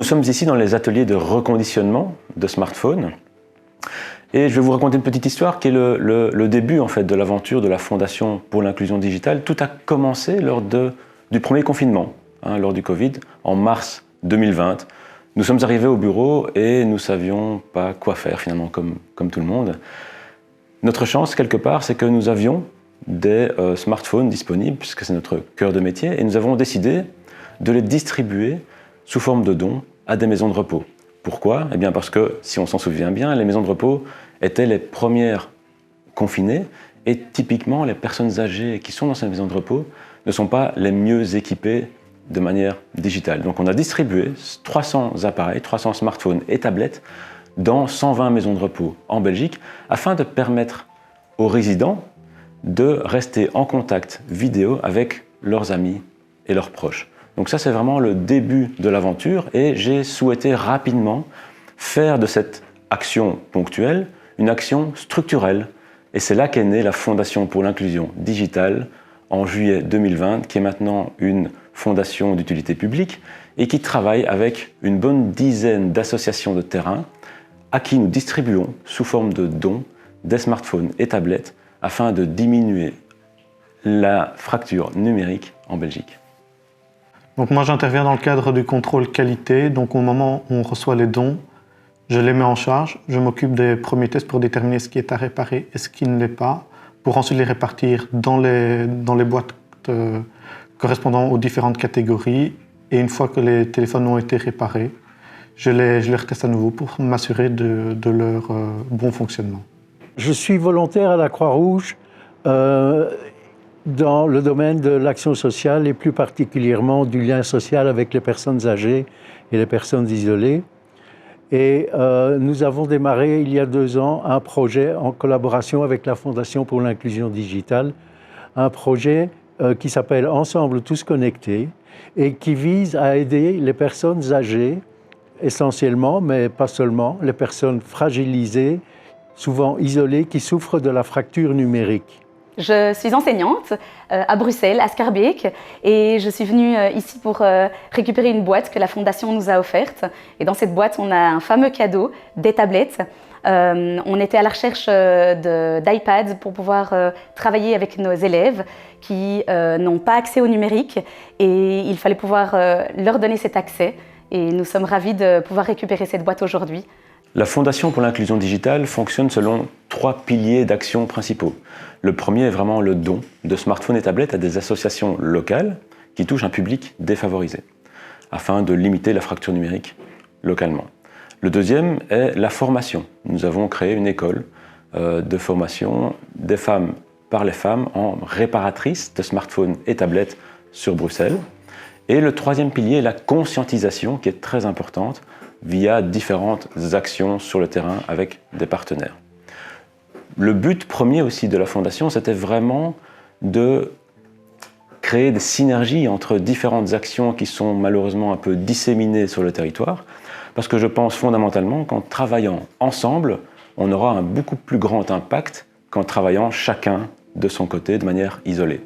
Nous sommes ici dans les ateliers de reconditionnement de smartphones et je vais vous raconter une petite histoire qui est le début en fait, de l'aventure de la Fondation pour l'inclusion digitale. Tout a commencé lors du premier confinement, lors du Covid, en mars 2020. Nous sommes arrivés au bureau et nous ne savions pas quoi faire finalement, comme tout le monde. Notre chance, quelque part, c'est que nous avions des smartphones disponibles, puisque c'est notre cœur de métier, et nous avons décidé de les distribuer sous forme de dons à des maisons de repos. Pourquoi ? Eh bien parce que, si on s'en souvient bien, les maisons de repos étaient les premières confinées, et typiquement, les personnes âgées qui sont dans ces maisons de repos ne sont pas les mieux équipées de manière digitale. Donc on a distribué 300 appareils, 300 smartphones et tablettes dans 120 maisons de repos en Belgique, afin de permettre aux résidents de rester en contact vidéo avec leurs amis et leurs proches. Donc ça, c'est vraiment le début de l'aventure et j'ai souhaité rapidement faire de cette action ponctuelle une action structurelle. Et c'est là qu'est née la Fondation pour l'inclusion digitale en juillet 2020, qui est maintenant une fondation d'utilité publique et qui travaille avec une bonne dizaine d'associations de terrain à qui nous distribuons sous forme de dons des smartphones et tablettes afin de diminuer la fracture numérique en Belgique. Donc moi j'interviens dans le cadre du contrôle qualité, donc au moment où on reçoit les dons, je les mets en charge, je m'occupe des premiers tests pour déterminer ce qui est à réparer et ce qui ne l'est pas, pour ensuite les répartir dans les boîtes correspondant aux différentes catégories, et une fois que les téléphones ont été réparés, je les reteste à nouveau pour m'assurer de leur bon fonctionnement. Je suis volontaire à la Croix-Rouge dans le domaine de l'action sociale et plus particulièrement du lien social avec les personnes âgées et les personnes isolées. Et nous avons démarré il y a 2 ans un projet en collaboration avec la Fondation pour l'inclusion digitale, un projet qui s'appelle Ensemble tous connectés et qui vise à aider les personnes âgées essentiellement, mais pas seulement, les personnes fragilisées, souvent isolées, qui souffrent de la fracture numérique. Je suis enseignante à Bruxelles, à Schaerbeek, et je suis venue ici pour récupérer une boîte que la Fondation nous a offerte. Et dans cette boîte, on a un fameux cadeau, des tablettes. On était à la recherche d'iPads pour pouvoir travailler avec nos élèves qui n'ont pas accès au numérique, et il fallait pouvoir leur donner cet accès. Et nous sommes ravis de pouvoir récupérer cette boîte aujourd'hui. La Fondation pour l'inclusion digitale fonctionne selon 3 piliers d'action principaux. Le premier est vraiment le don de smartphones et tablettes à des associations locales qui touchent un public défavorisé, afin de limiter la fracture numérique localement. Le deuxième est la formation. Nous avons créé une école de formation des femmes par les femmes en réparatrices de smartphones et tablettes sur Bruxelles. Et le troisième pilier est la conscientisation, qui est très importante, via différentes actions sur le terrain avec des partenaires. Le but premier aussi de la Fondation, c'était vraiment de créer des synergies entre différentes actions qui sont malheureusement un peu disséminées sur le territoire, parce que je pense fondamentalement qu'en travaillant ensemble, on aura un beaucoup plus grand impact qu'en travaillant chacun de son côté de manière isolée.